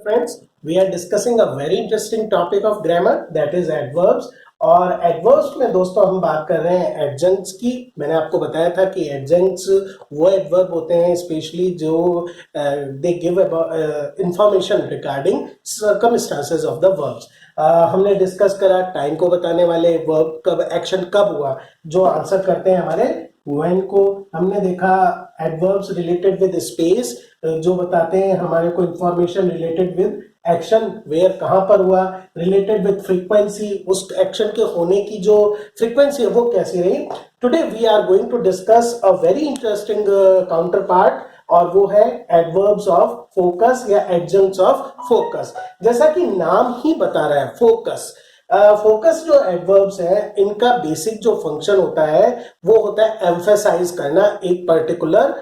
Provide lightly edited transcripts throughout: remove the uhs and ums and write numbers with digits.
friends, we are discussing a very interesting topic of grammar, that is adverbs. और adverbs में दोस्तों हम बात कर रहे हैं एडजंक्ट्स की। मैंने आपको बताया था कि एडजंक्ट्स वो एडवर्ब होते हैं स्पेशली जो they give information regarding circumstances of the verbs. हमने डिस्कस करा टाइम को बताने वाले वर्ब कब एक्शन कब हुआ, जो आंसर करते हैं हमारे व्हेन को। हमने देखा एडवर्ब्स रिलेटेड विद स्पेस, जो बताते हैं हमारे को information related with action where कहां पर हुआ, रिलेटेड विद फ्रीक्वेंसी, उस एक्शन के होने की जो फ्रीक्वेंसी है वो कैसी रही। Today we are going to discuss a very interesting counter part, और वो है एडवर्ब्स ऑफ फोकस या एडजंक्ट्स ऑफ फोकस। जैसा कि नाम ही बता रहा है फोकस, फोकस जो एडवर्ब्स है इनका बेसिक जो फंक्शन होता है वो होता है एम्फेसाइज करना एक पर्टिकुलर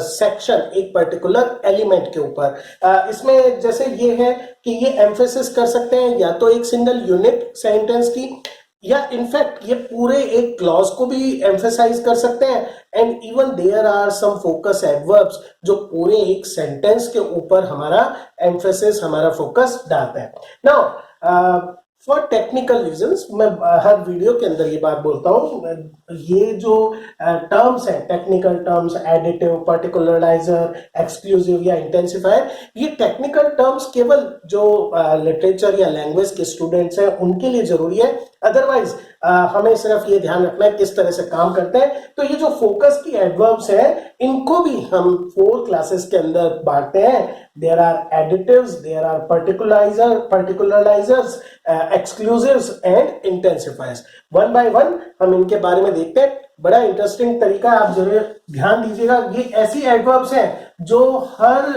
सेक्शन, एक पर्टिकुलर एलिमेंट के ऊपर। इसमें जैसे ये है कि ये एम्फेसिस कर सकते हैं या तो एक सिंगल यूनिट सेंटेंस की, या इनफैक्ट ये पूरे एक क्लॉज को भी एम्फेसाइज कर सकते हैं। And even there are some focus adverbs जो पूरे एक सेंटेंस के ऊपर हमारा एम्फेसिस, हमारा फोकस डालते हैं। नाउ फॉर टेक्निकल रीजंस मैं हर वीडियो के अंदर ये बात बोलता हूँ, ये जो टर्म्स हैं टेक्निकल टर्म्स, एडिटिव, पर्टिकुलराइजर, एक्सक्लूसिव या इंटेंसिफायर, ये टेक्निकल टर्म्स केवल जो लिटरेचर या लैंग्वेज के स्टूडेंट्स हैं उनके लिए जरूरी है। अदरवाइज हमें सिर्फ ये ध्यान रखना है किस तरह से काम करते हैं। तो ये जो फोकस की एडवर्ब्स हैं इनको भी हम 4 क्लासेस के अंदर बांटते हैं। There are additives, there are particularisers, exclusives and intensifiers. One by one हम इनके बारे में देखते हैं। बड़ा इंटरेस्टिंग तरीका, आप जरूर ध्यान दीजिएगा। ये ऐसी एडवर्ब्स हैं जो हर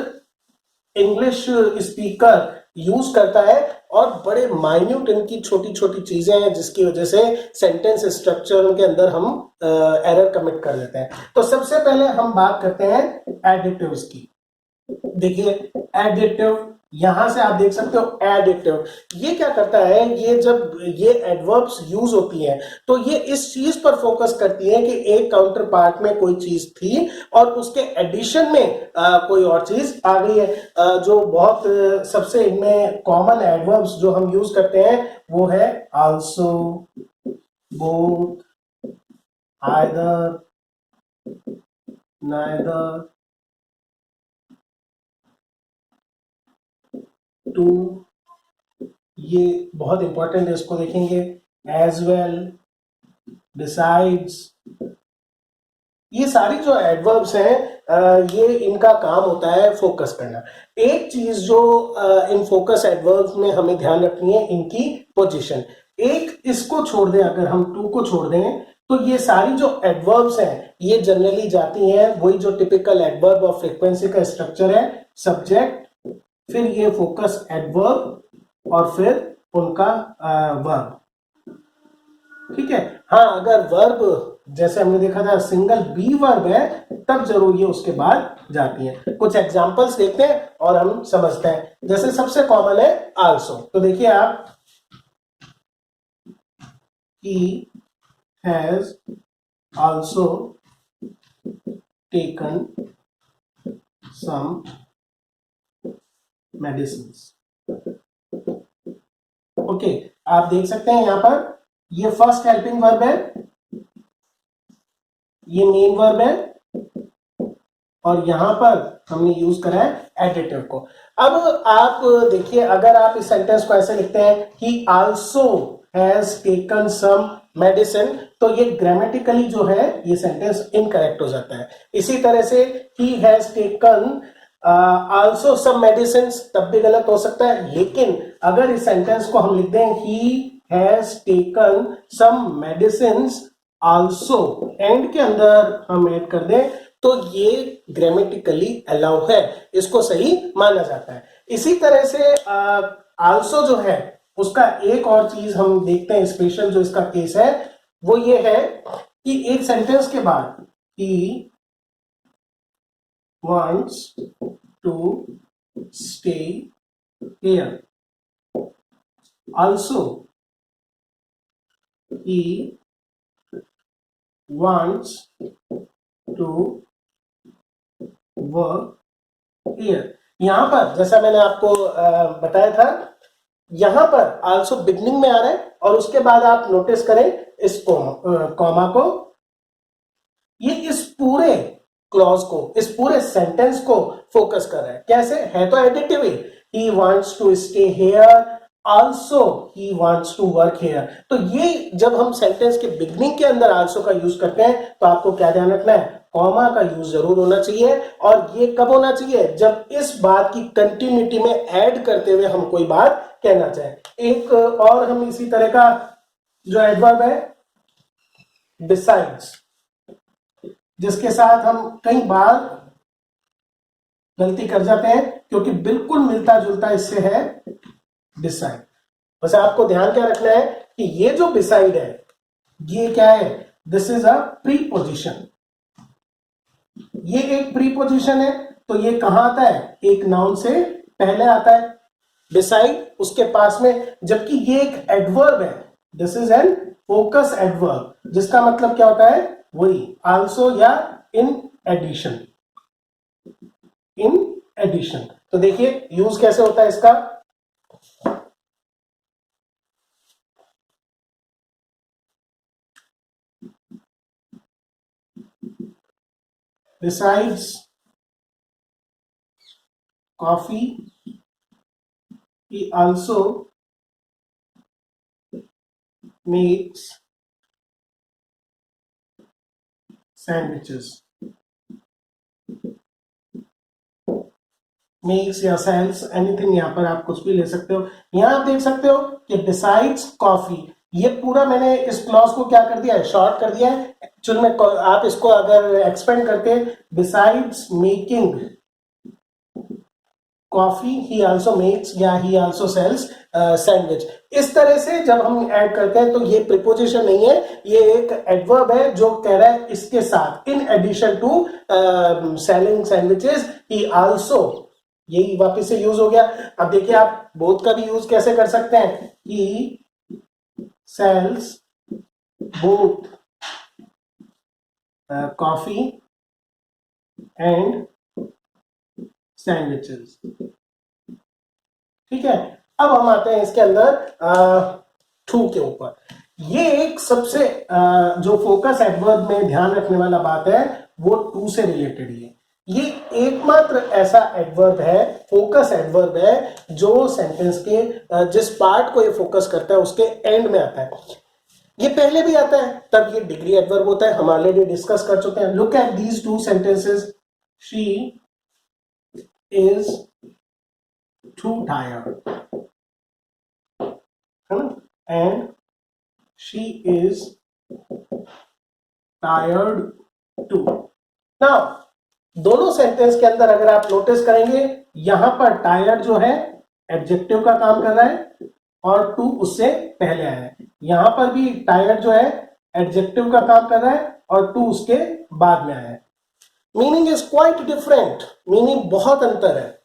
इंग्लिश स्पीकर यूज करता है, और बड़े माइन्यूट इनकी छोटी छोटी चीजें हैं जिसकी वजह से सेंटेंस स्ट्रक्चर के अंदर हम एरर कमिट कर देते हैं। तो सबसे पहले हम बात करते हैं एडिटिव्स की। देखिए एडिटिव, यहां से आप देख सकते हो एडिटिव ये क्या करता है, ये जब ये एडवर्ब्स यूज होती हैं तो ये इस चीज पर फोकस करती है कि एक काउंटर पार्ट में कोई चीज थी और उसके एडिशन में कोई और चीज आ गई है। जो बहुत सबसे इनमें कॉमन एडवर्ब्स जो हम यूज करते हैं वो है also, both, either, neither, too, ये बहुत इंपॉर्टेंट है, इसको देखेंगे। एज वेल, बिसाइड्स, ये सारी जो एडवर्ब्स हैं ये इनका काम होता है फोकस करना। एक चीज जो इन फोकस एडवर्ब्स में हमें ध्यान रखनी है, इनकी पोजीशन। एक इसको छोड़ दें, अगर हम टू को छोड़ दें तो ये सारी जो एडवर्ब्स हैं ये जनरली जाती हैं वही जो टिपिकल एडवर्ब ऑफ फ्रीक्वेंसी का स्ट्रक्चर है, सब्जेक्ट, फिर ये फोकस एडवर्ब और फिर उनका वर्ब। ठीक है। हाँ, अगर वर्ब जैसे हमने देखा था सिंगल बी वर्ब है तब जरूर ये उसके बाद जाती है। कुछ एग्जांपल्स देखते हैं और हम समझते हैं। जैसे सबसे कॉमन है आल्सो, तो देखिए आप, he has also taken some medicines। Okay, आप देख सकते हैं यहां पर ये फर्स्ट हेल्पिंग वर्ब है, ये मेन वर्ब है, और यहां पर हमने यूज करा है एडिटिव को। अब आप देखिए, अगर आप इस सेंटेंस को ऐसे लिखते हैं he also has taken some medicine, तो ये ग्रामेटिकली जो है ये सेंटेंस इनकरेक्ट हो जाता है। इसी तरह से he has taken also some medicine, तब भी गलत हो सकता है। लेकिन अगर इस सेंटेंस को हम लिख दें he has taken some medicine also, and के अंदर हम ऐड कर दें, तो ये ग्रामेटिकली अलाउ है, इसको सही माना जाता है। इसी तरह से आल्सो जो है उसका एक और चीज हम देखते हैं, स्पेशल जो इसका केस है वो ये है कि एक सेंटेंस के बाद ही wants to stay here, also he wants to work here. यहां पर जैसा मैंने आपको बताया था, यहां पर आल्सो बिगनिंग में आ रहा है और उसके बाद आप नोटिस करें इस कॉमा को, ये इस पूरे क्लॉज को, इस पूरे सेंटेंस को फोकस कर रहा है। कैसे है? तो additive he wants to stay here, also he wants to work here. तो ये जब हम सेंटेंस के बिगनिंग के अंदर आल्सो का यूज करते हैं तो आपको क्या ध्यान रखना है? कॉमा का यूज जरूर होना चाहिए। और ये कब होना चाहिए? जब इस बात की कंटिन्यूटी में ऐड करते हुए हम कोई बात कहना चाहें। एक और हम इसी तरह का जो एडवर्ब है बिसाइड्स, जिसके साथ हम कई बार गलती कर जाते हैं क्योंकि बिल्कुल मिलता जुलता इससे है बिसाइड। बस आपको ध्यान क्या रखना है कि ये जो बिसाइड है ये क्या है? This is a preposition. ये एक प्रीपोजिशन है, तो ये कहां आता है? एक नाउन से पहले आता है बिसाइड उसके पास में, जबकि ये एक एडवर्ब है। This is an focus adverb, जिसका मतलब क्या होता है? वही आल्सो या इन एडिशन। इन एडिशन, तो देखिए यूज कैसे होता है इसका। Besides coffee, he also makes sandwiches. Makes या sells anything, यहां पर आप कुछ भी ले सकते हो। यहां आप देख सकते हो कि besides coffee, ये पूरा मैंने इस क्लॉज को क्या कर दिया है? शॉर्ट कर दिया है। एक्चुअल में आप इसको अगर एक्सपेंड करके besides making कॉफी ही आल्सो मेक्स या ही आल्सो सेल्स सैंडविच, इस तरह से जब हम ऐड करते हैं तो ये प्रीपोजिशन नहीं है, ये एक एडवर्ब है जो कह रहा है इसके साथ in addition to selling sandwiches he also, यही वापस से यूज हो गया। अब देखिए आप बोथ का भी यूज कैसे कर सकते हैं? He sells both coffee and sandwiches. ठीक है, अब हम आते हैं इसके अंदर टू के ऊपर। ये एक सबसे जो फोकस एडवर्ब में ध्यान रखने वाला बात है वो टू से रिलेटेड ही है। ये एकमात्र ऐसा एडवर्ब है, फोकस एडवर्ब है, जो सेंटेंस के जिस पार्ट को ये फोकस करता है उसके एंड में आता है। ये पहले भी आता है तब ये डिग्री एडवर्ब होता है, हम ऑलरेडी डिस्कस कर चुके हैं। Look at these two sentences, she is too tired, and she is tired too. Now दोनों सेंटेंस के अंदर अगर आप नोटिस करेंगे यहां पर टायर्ड जो है एडजेक्टिव का काम कर रहा है और टू उससे पहले आया है। यहां पर भी टायर्ड जो है एडजेक्टिव का काम कर रहा है और टू उसके बाद में आया है। Meaning is quite different, meaning बहुत अंतर है।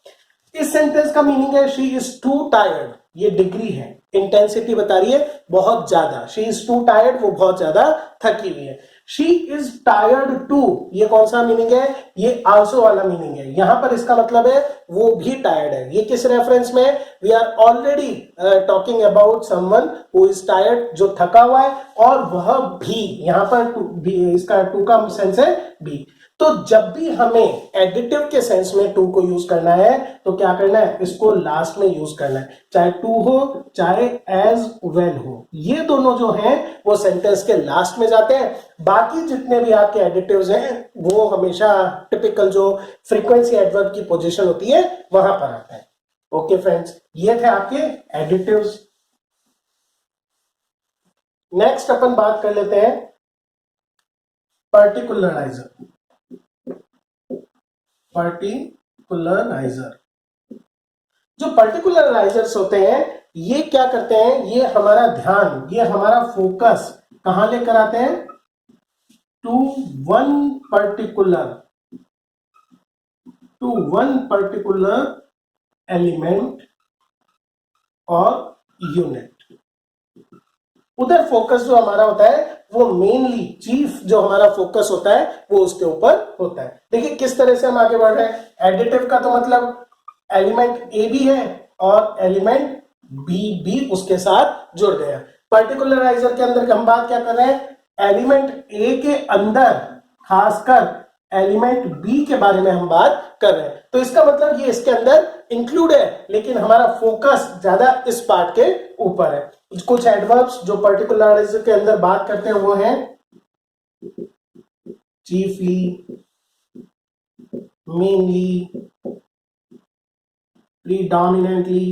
इस सेंटेंस का मीनिंग है शी इज टू टायर्ड, ये डिग्री है, इंटेंसिटी बता रही है बहुत ज्यादा। शी इज टू टायर्ड, वो बहुत ज्यादा थकी हुई है। शी इज टायर्ड टू, ये कौन सा मीनिंग है? ये आल्सो वाला मीनिंग है। यहां पर इसका मतलब है वो भी टायर्ड है। ये किस रेफरेंस में? We are already talking about someone who is tired, जो थका हुआ है, और वह भी, यहां पर भी, इसका टू का सेंस है भी। तो जब भी हमें एडिटिव के सेंस में टू को यूज करना है तो क्या करना है? इसको लास्ट में यूज करना है, चाहे टू हो चाहे एज वेल हो। ये दोनों जो हैं वो सेंटेंस के लास्ट में जाते हैं। बाकी जितने भी आपके एडिटिव्स हैं वो हमेशा टिपिकल जो फ्रीक्वेंसी एडवर्ब की पोजीशन होती है वहां पर आते हैं। ओके फ्रेंड्स, ये थे आपके एडिटिव्स। नेक्स्ट अपन बात कर लेते हैं पर्टिकुलराइजर। पर्टिकुलराइजर, जो पर्टिकुलराइजर्स होते हैं ये क्या करते हैं? ये हमारा ध्यान, ये हमारा फोकस कहां लेकर आते हैं? टू वन पर्टिकुलर एलिमेंट और यूनिट। उधर फोकस जो हमारा होता है वो मेनली चीफ जो हमारा फोकस होता है वो उसके ऊपर होता है। देखिए किस तरह से हम आगे बढ़ रहे हैं। एडिटिव का तो मतलब एलिमेंट ए भी है और एलिमेंट बी भी उसके साथ जुड़ गया। पर्टिकुलराइजर के अंदर हम बात क्या कर रहे हैं, एलिमेंट ए के अंदर खासकर एलिमेंट बी के बारे में हम बात कर रहे हैं। तो इसका मतलब ये इसके अंदर इंक्लूड है, लेकिन हमारा फोकस ज्यादा इस पार्ट के ऊपर है। कुछ एडवर्ब्स जो पर्टिकुलराइजर के अंदर बात करते हैं वो है chiefly, mainly, predominantly,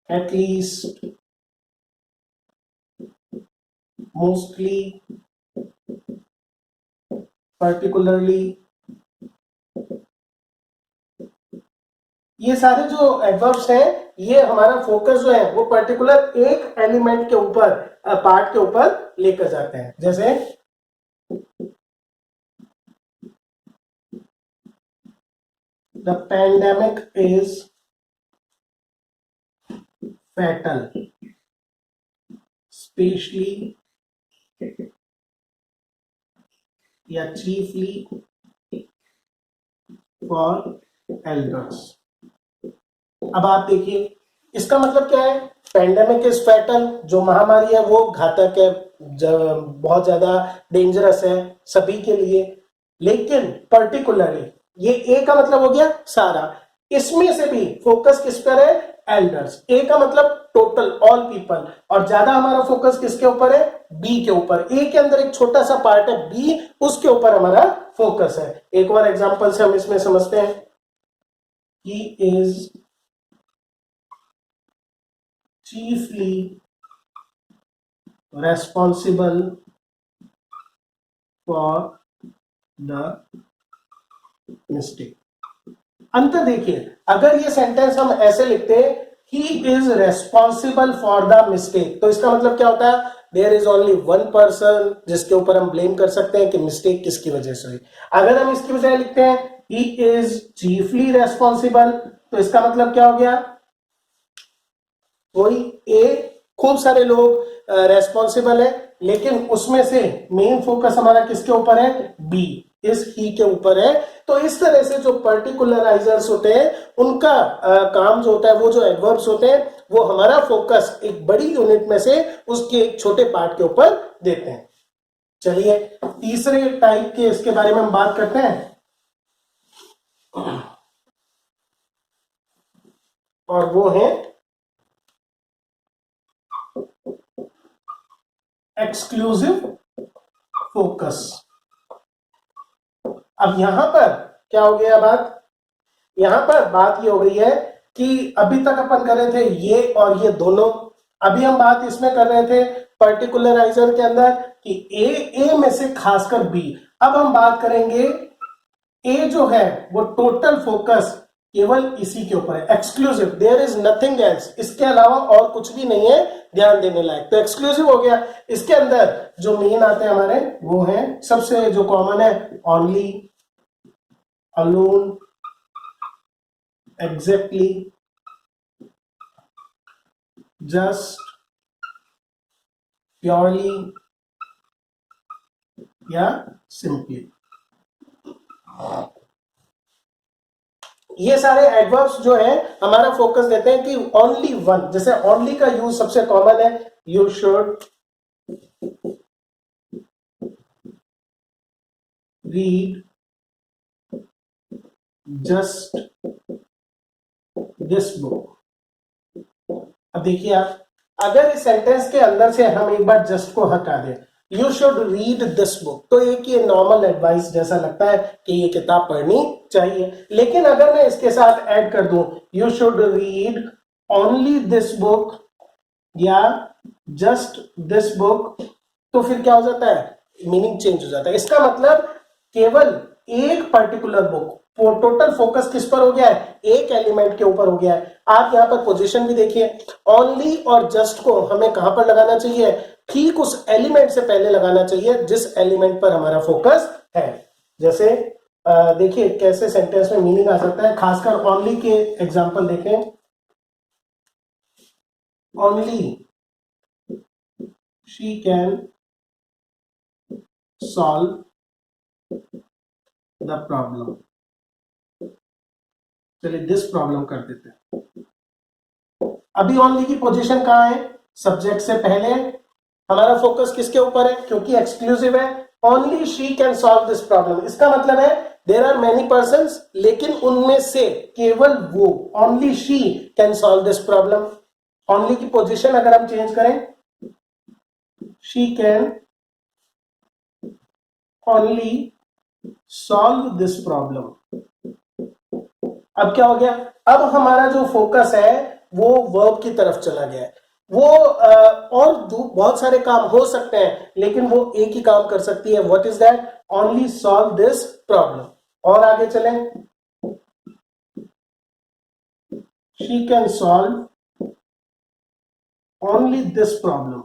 at least, mostly, particularly, ये सारे जो एडवर्ब्स हैं ये हमारा फोकस जो है वो पर्टिकुलर एक एलिमेंट के ऊपर, पार्ट के ऊपर लेकर जाते हैं। जैसे the pandemic is fatal, specially या chiefly फॉर एल्डर्स। अब आप देखिए इसका मतलब क्या है, पैंडेमिक इज फैटल, जो महामारी है वो घातक है, बहुत ज्यादा डेंजरस है सभी के लिए। लेकिन पर्टिकुलरली ये ए का मतलब हो गया सारा, इसमें से भी फोकस किस पर है, एल्डर्स। ए का मतलब टोटल ऑल पीपल, और ज्यादा हमारा फोकस किसके ऊपर है, बी के ऊपर। ए के अंदर एक छोटा सा पार्ट है बी, उसके ऊपर हमारा फोकस है। एक और एग्जांपल से हम इसमें समझते हैं, he is chiefly responsible for the mistake। अंतर देखिए, अगर ये सेंटेंस हम ऐसे लिखते हैं, he is responsible for the mistake, तो इसका मतलब क्या होता है, there is only one person जिसके ऊपर हम ब्लेम कर सकते हैं कि मिस्टेक किसकी वजह से हुई। अगर हम इसकी बजाय लिखते हैं ही इज चीफली रेस्पॉन्सिबल, तो इसका मतलब क्या हो गया, कोई ए, खूब सारे लोग रेस्पॉन्सिबल है, लेकिन उसमें से मेन फोकस हमारा किसके ऊपर है, बी, इस ही के ऊपर है। तो इस तरह से जो पर्टिकुलराइजर्स होते हैं उनका काम जो होता है, वो जो एडवर्ब्स होते हैं वो हमारा फोकस एक बड़ी यूनिट में से उसके एक छोटे पार्ट के ऊपर देते हैं। चलिए तीसरे टाइप के इसके बारे में हम बात करते हैं, और वो है एक्सक्लूसिव फोकस। अब यहां पर क्या हो गया बात, यहां पर बात ये हो गई है कि अभी तक अपन कर रहे थे ये और ये दोनों, अभी हम बात इसमें कर रहे थे पर्टिकुलराइजर के अंदर कि ए में से खासकर बी। अब हम बात करेंगे ए जो है वो टोटल फोकस केवल इसी के ऊपर है, exclusive, there is nothing else, इसके अलावा और कुछ भी नहीं है ध्यान देने लायक। तो एक्सक्लूसिव हो गया, इसके अंदर जो मेन आते हैं हमारे वो है, सबसे जो कॉमन है, only, alone, exactly, just, purely या सिंपली। ये सारे एडवर्ब्स जो है हमारा फोकस देते हैं कि ओनली वन, जैसे ओनली का यूज सबसे कॉमन है, you should read just this book. अब देखिए आप, अगर इस सेंटेंस के अंदर से हम एक बार जस्ट को हटा दें, you should read this book, तो एक ये नॉर्मल एडवाइस जैसा लगता है कि ये किताब पढ़नी चाहिए। लेकिन अगर मैं इसके साथ ऐड कर दूं you should read only this book या जस्ट दिस बुक, तो फिर क्या हो जाता है, मीनिंग चेंज हो जाता है। इसका मतलब केवल एक पर्टिकुलर बुक, टोटल फोकस किस पर हो गया है, एक एलिमेंट के ऊपर हो गया है। आप यहां पर पोजीशन भी देखिए, ओनली और जस्ट को हमें कहां पर लगाना चाहिए, ठीक उस एलिमेंट से पहले लगाना चाहिए जिस एलिमेंट पर हमारा फोकस है। जैसे देखिए कैसे सेंटेंस में मीनिंग आ सकता है, खासकर ओनली के एग्जांपल देखें, only she can solve the problem. चलिए दिस प्रॉब्लम कर देते हैं। अभी ओनली की पोजीशन कहां है? सब्जेक्ट से पहले। हमारा फोकस किसके ऊपर है? क्योंकि एक्सक्लूसिव है, only she can solve this problem. इसका मतलब है देर आर मेनी पर्संस, लेकिन उनमें से केवल वो, only she can solve this problem. Only की पोजीशन अगर हम चेंज करें, she can only solve this problem. अब क्या हो गया? अब हमारा जो फोकस है वो वर्ब की तरफ चला गया है। वो और बहुत सारे काम हो सकते हैं, लेकिन वो एक ही काम कर सकती है। What is that? Only solve this problem. और आगे चलें, she can solve only this problem.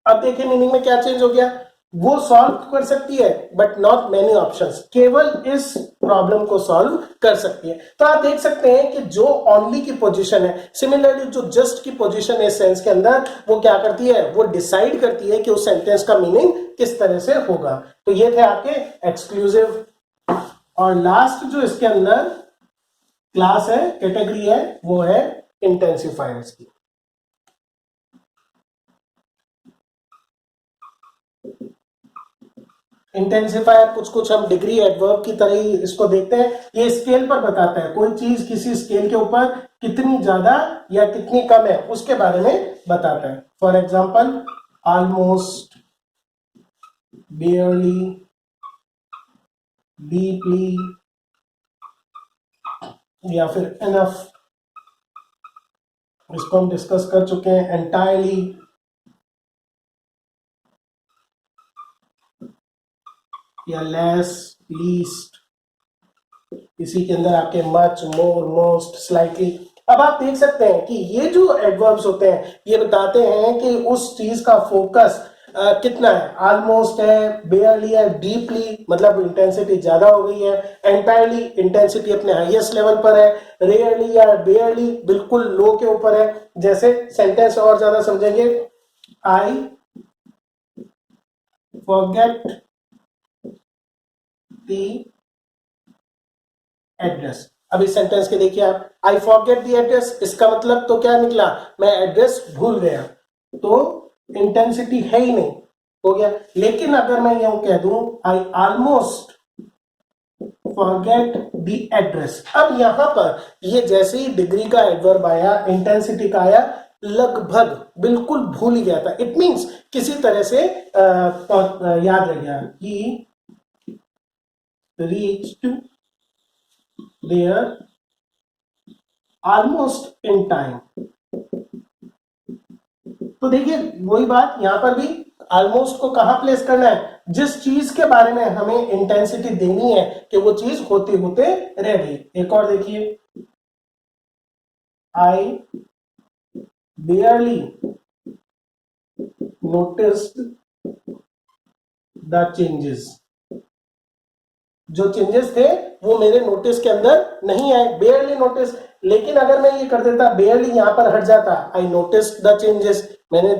अब देखिए मीनिंग में क्या चेंज हो गया? वो सॉल्व कर सकती है बट नॉट मेनी ऑप्शंस, केवल इस प्रॉब्लम को सॉल्व कर सकती है। तो आप देख सकते हैं कि जो ओनली की पोजीशन है, सिमिलरली जो जस्ट की पोजीशन है सेंस के अंदर, वो क्या करती है? वो डिसाइड करती है कि उस सेंटेंस का मीनिंग किस तरह से होगा। तो ये थे आपके एक्सक्लूसिव। और लास्ट जो इसके अंदर क्लास है, कैटेगरी है, वो है इंटेंसिफायर्स की। इंटेंसिफायर कुछ कुछ हम डिग्री एडवर्ब की तरह ही इसको देखते हैं। ये स्केल पर बताता है, कोई चीज किसी स्केल के ऊपर कितनी ज्यादा या कितनी कम है उसके बारे में बताता है। फॉर एग्जाम्पल, ऑलमोस्ट, बेयरली, डीपली, या फिर इनफ, इसको हम डिस्कस कर चुके हैं। एंटायरली, या लेस, लीस्ट, इसी के अंदर आपके मच, मोर, मोस्ट, स्लाइटली। अब आप देख सकते हैं कि ये जो एडवर्ब्स होते हैं ये बताते हैं कि उस चीज का फोकस कितना है। ऑलमोस्ट है, बेयरली है, डीपली मतलब इंटेंसिटी ज्यादा हो गई है, एंटायरली इंटेंसिटी अपने हाईएस्ट लेवल पर है, रेयरली या बेयरली बिल्कुल लो के ऊपर है। जैसे सेंटेंस और ज्यादा समझेंगे, आई फॉरगेट द एड्रेस। अब इस सेंटेंस के देखिए आप, आई फॉरगेट द एड्रेस, इसका मतलब तो क्या निकला? मैं एड्रेस भूल गया। तो इंटेंसिटी है ही नहीं, हो गया। लेकिन अगर मैं यूं कह दूं, I almost forget the address, अब यहां पर ये जैसे ही डिग्री का एडवर्ब आया, इंटेंसिटी का आया, लगभग बिल्कुल भूल ही गया था। इट मींस किसी तरह से याद रह गया। He reached there almost in time. तो देखिए वही बात यहां पर भी, ऑलमोस्ट को कहां प्लेस करना है? जिस चीज के बारे में हमें इंटेंसिटी देनी है कि वो चीज होते होते रह गई। एक और देखिए, आई बेयरली नोटिस्ड द चेंजेस। जो चेंजेस थे वो मेरे नोटिस के अंदर नहीं आए, बेयरली नोटिस। लेकिन अगर मैं ये कर देता, बेयरली यहां पर हट जाता, आई नोटिस्ड द चेंजेस, मैंने